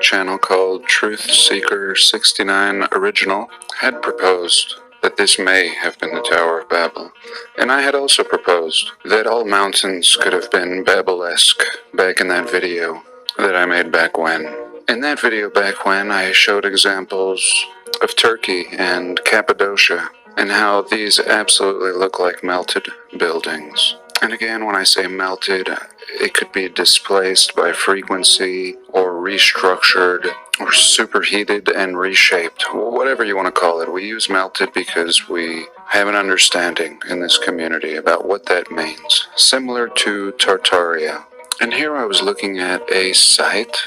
channel called Truth Seeker 69 Original had proposed that this may have been the Tower of Babel. And I had also proposed that all mountains could have been Babel-esque back in that video that I made back when. In that video back when, I showed examples of Turkey and Cappadocia and how these absolutely look like melted buildings. And again, when I say melted, it could be displaced by frequency or restructured or superheated and reshaped, whatever you want to call it. We use melted because we have an understanding in this community about what that means, similar to Tartaria. And here I was looking at a site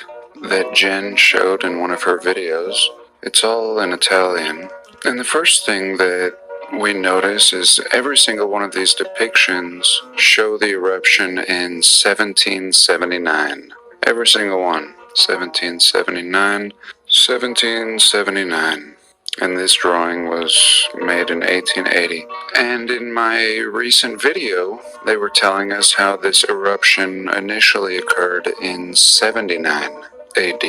that Jen showed in one of her videos. It's all in Italian. And the first thing that we notice is every single one of these depictions show the eruption in 1779. Every single one. 1779, 1779. And this drawing was made in 1880. And in my recent video, they were telling us how this eruption initially occurred in 79 AD.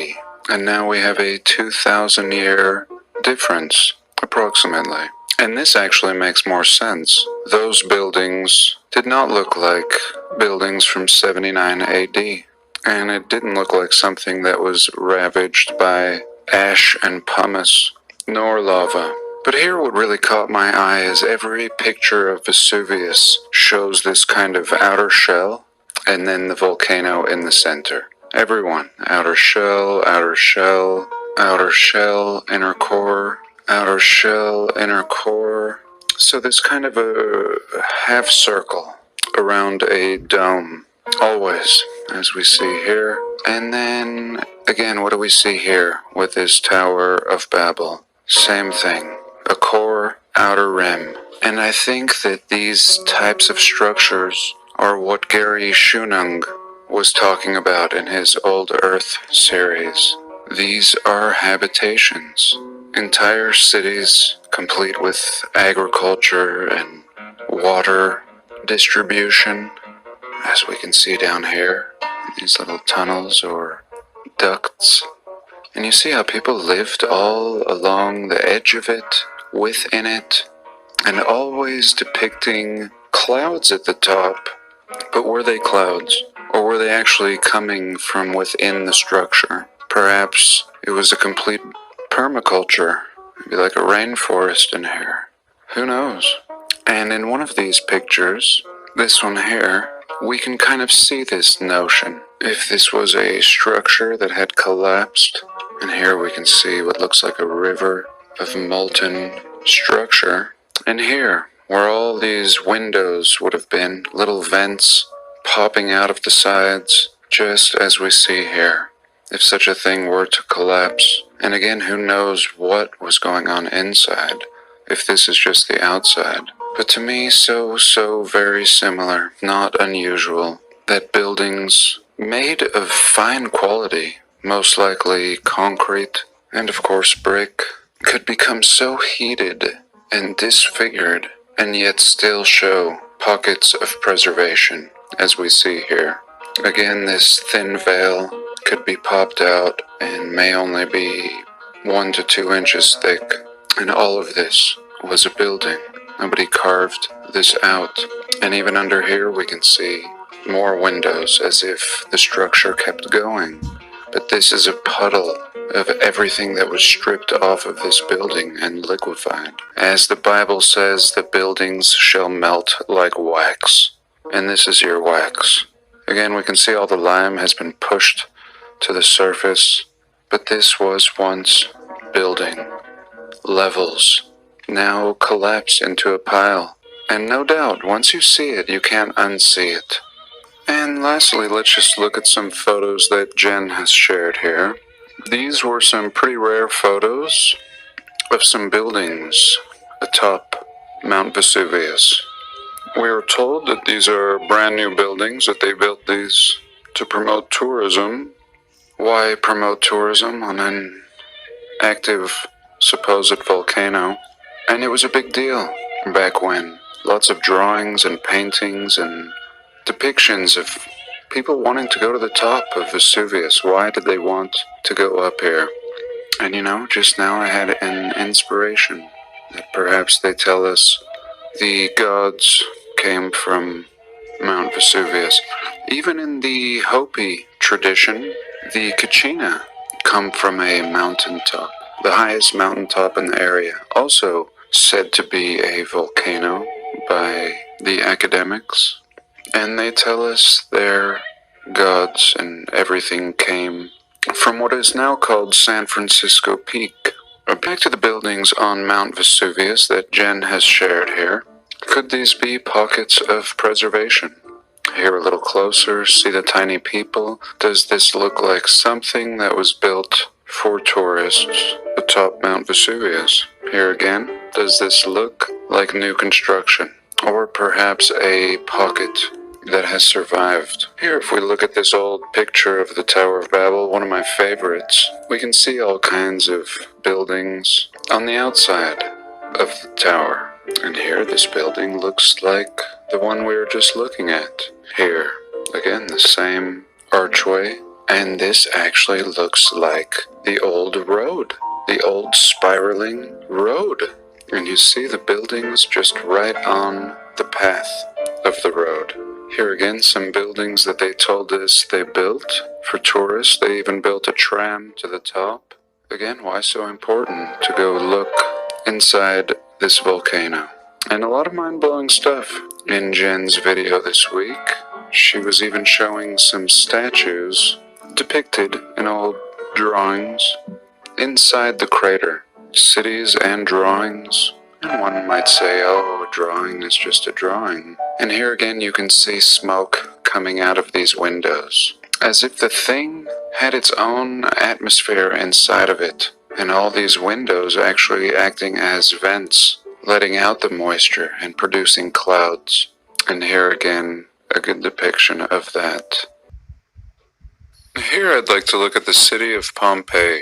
And now we have a 2,000-year difference, approximately. And this actually makes more sense. Those buildings did not look like buildings from 79 AD. And it didn't look like something that was ravaged by ash and pumice, nor lava. But here what really caught my eye is every picture of Vesuvius shows this kind of outer shell, and then the volcano in the center. Everyone. Outer shell, outer shell, outer shell, inner core, outer shell, inner core. So this kind of a half circle around a dome, always, as we see here. And then, again, what do we see here with this Tower of Babel? Same thing, a core, outer rim. And I think that these types of structures are what Gary Shunung was talking about in his Old Earth series. These are habitations. Entire cities complete with agriculture and water distribution, as we can see down here, these little tunnels or ducts. And you see how people lived all along the edge of it, within it, and always depicting clouds at the top. But were they clouds? Or were they actually coming from within the structure? Perhaps it was a complete permaculture, maybe like a rainforest in here. Who knows? And in one of these pictures, this one here, we can kind of see this notion. If this was a structure that had collapsed, and here we can see what looks like a river of molten structure, and here, where all these windows would have been, little vents popping out of the sides, just as we see here. If such a thing were to collapse, and again, who knows what was going on inside, if this is just the outside. But to me, so very similar, not unusual, that buildings made of fine quality, most likely concrete, and of course brick, could become so heated and disfigured, and yet still show pockets of preservation, as we see here. Again, this thin veil could be popped out and may only be 1 to 2 inches thick, and all of this was a building. Nobody carved this out. And even under here we can see more windows, as if the structure kept going. But this is a puddle of everything that was stripped off of this building and liquefied. As the Bible says, the buildings shall melt like wax. And this is your wax. Again, we can see all the lime has been pushed to the surface, but this was once building. Levels now collapse into a pile. And no doubt, once you see it, you can't unsee it. And lastly, let's just look at some photos that Jen has shared here. These were some pretty rare photos of some buildings atop Mount Vesuvius. We are told that these are brand new buildings, that they built these to promote tourism. Why promote tourism on an active supposed volcano? And it was a big deal back when. Lots of drawings and paintings and depictions of people wanting to go to the top of Vesuvius. Why did they want to go up here? And just now I had an inspiration that perhaps they tell us the gods came from Mount Vesuvius. Even in the Hopi tradition, the Kachina come from a mountaintop, the highest mountaintop in the area, also said to be a volcano by the academics. And they tell us their gods and everything came from what is now called San Francisco Peak. Back to the buildings on Mount Vesuvius that Jen has shared here. Could these be pockets of preservation? Here a little closer, see the tiny people. Does this look like something that was built for tourists atop Mount Vesuvius? Here again, does this look like new construction? Or perhaps a pocket that has survived? Here, if we look at this old picture of the Tower of Babel, one of my favorites, we can see all kinds of buildings on the outside of the tower. And here, this building looks like the one we were just looking at. Here, again, the same archway. And this actually looks like the old road, the old spiraling road. And you see the buildings just right on the path of the road. Here again, some buildings that they told us they built for tourists. They even built a tram to the top. Again, why so important to go look inside this volcano? And a lot of mind-blowing stuff in Jen's video this week. She was even showing some statues depicted in old drawings inside the crater. Cities and drawings. And one might say, oh, a drawing is just a drawing. And here again you can see smoke coming out of these windows, as if the thing had its own atmosphere inside of it, and all these windows actually acting as vents, letting out the moisture and producing clouds. And here again, a good depiction of that. Here I'd like to look at the city of Pompeii.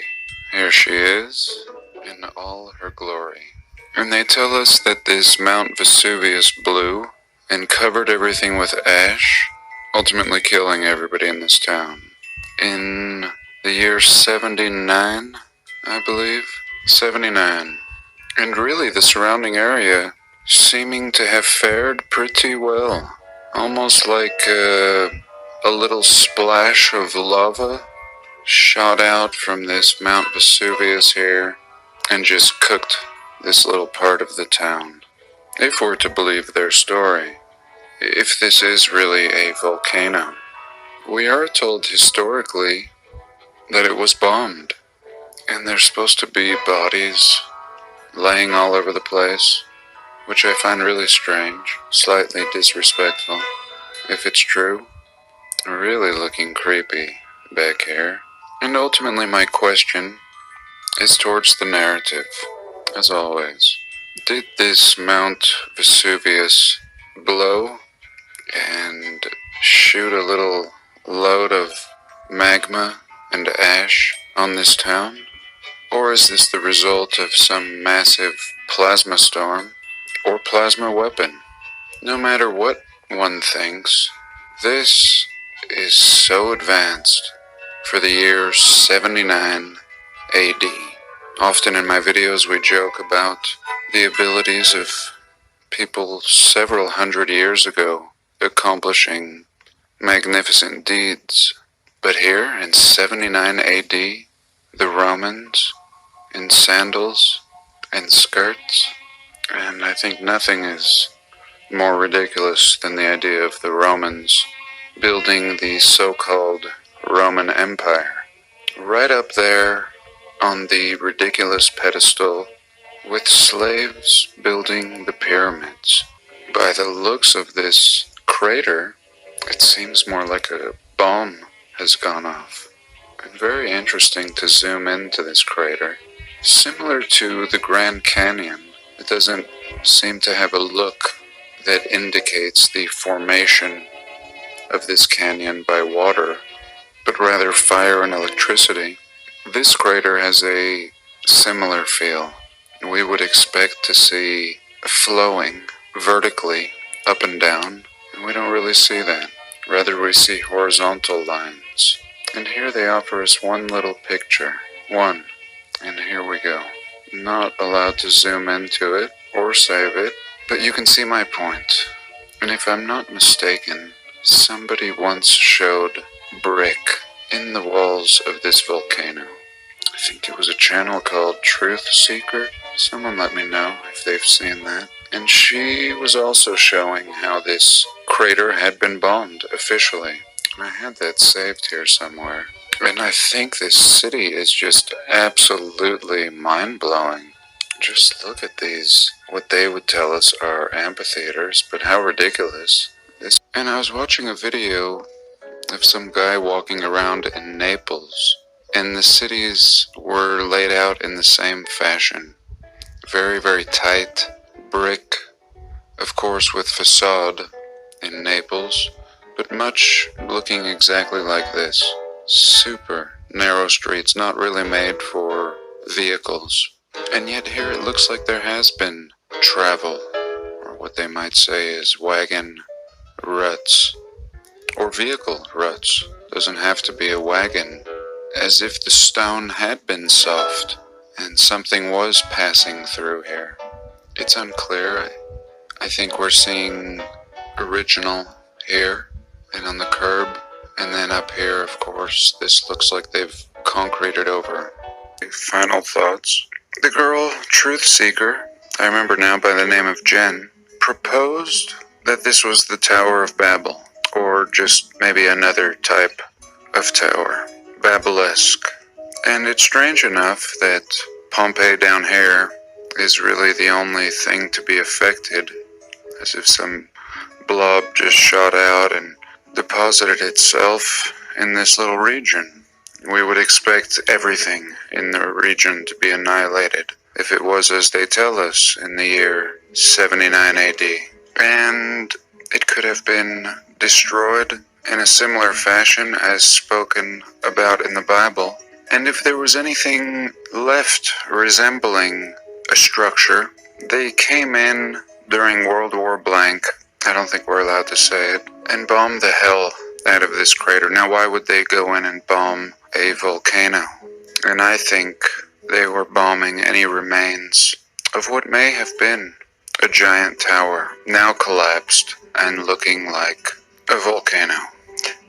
Here she is, in all her glory. And they tell us that this Mount Vesuvius blew and covered everything with ash, ultimately killing everybody in this town. In the year 79, I believe, 79. And really the surrounding area seeming to have fared pretty well. Almost like a little splash of lava shot out from this Mount Vesuvius here and just cooked this little part of the town. If we're to believe their story, if this is really a volcano, we are told historically that it was bombed, and there's supposed to be bodies laying all over the place, which I find really strange, slightly disrespectful. If it's true, really looking creepy back here. And ultimately my question is towards the narrative, as always. Did this Mount Vesuvius blow and shoot a little load of magma and ash on this town? Or is this the result of some massive plasma storm or plasma weapon? No matter what one thinks, this is so advanced for the year 79 AD. Often in my videos we joke about the abilities of people several hundred years ago accomplishing magnificent deeds. But here in 79 AD, the Romans in sandals and skirts, and I think nothing is more ridiculous than the idea of the Romans building the so-called Roman Empire right up there on the ridiculous pedestal with slaves building the pyramids. By the looks of this crater, it seems more like a bomb has gone off. And very interesting to zoom into this crater. Similar to the Grand Canyon, it doesn't seem to have a look that indicates the formation of this canyon by water, but rather fire and electricity. This crater has a similar feel. We would expect to see flowing vertically up and down, and we don't really see that. Rather, we see horizontal lines. And here they offer us one little picture. One. And here we go. Not allowed to zoom into it or save it, but you can see my point. And if I'm not mistaken, somebody once showed brick in the walls of this volcano. I think it was a channel called Truth Seeker. Someone let me know if they've seen that. And she was also showing how this crater had been bombed officially. I had that saved here somewhere. And I think this city is just absolutely mind-blowing. Just look at these, what they would tell us are amphitheaters, but how ridiculous. And I was watching a video of some guy walking around in Naples, and the cities were laid out in the same fashion. Very, very tight, brick, of course with facade in Naples, but much looking exactly like this. Super narrow streets, not really made for vehicles. And yet here it looks like there has been travel, or what they might say is wagon ruts, or vehicle ruts. Doesn't have to be a wagon. As if the stone had been soft, and something was passing through here. It's unclear. I think we're seeing original here, and on the curb, and then up here, of course, this looks like they've concreted over. Final thoughts. The girl, Truth Seeker, I remember now by the name of Jen, proposed that this was the Tower of Babel, or just maybe another type of tower, Babelesque. And it's strange enough that Pompeii down here is really the only thing to be affected, as if some blob just shot out and deposited itself in this little region. We would expect everything in the region to be annihilated if it was as they tell us in the year 79 AD. And it could have been destroyed in a similar fashion as spoken about in the Bible. And if there was anything left resembling a structure, they came in during World War blank, I don't think we're allowed to say it, and bombed the hell out of this crater. Now, why would they go in and bomb a volcano? And I think they were bombing any remains of what may have been a giant tower, now collapsed and looking like a volcano.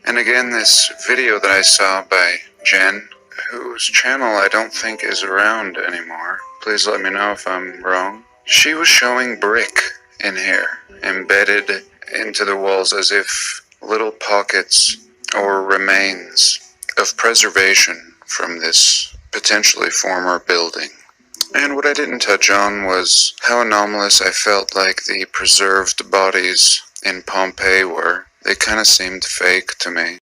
And again, this video that I saw by Jen, whose channel I don't think is around anymore, please let me know if I'm wrong, she was showing brick in here, embedded into the walls as if little pockets or remains of preservation from this potentially former building. And what I didn't touch on was how anomalous I felt like the preserved bodies in Pompeii were. They kind of seemed fake to me.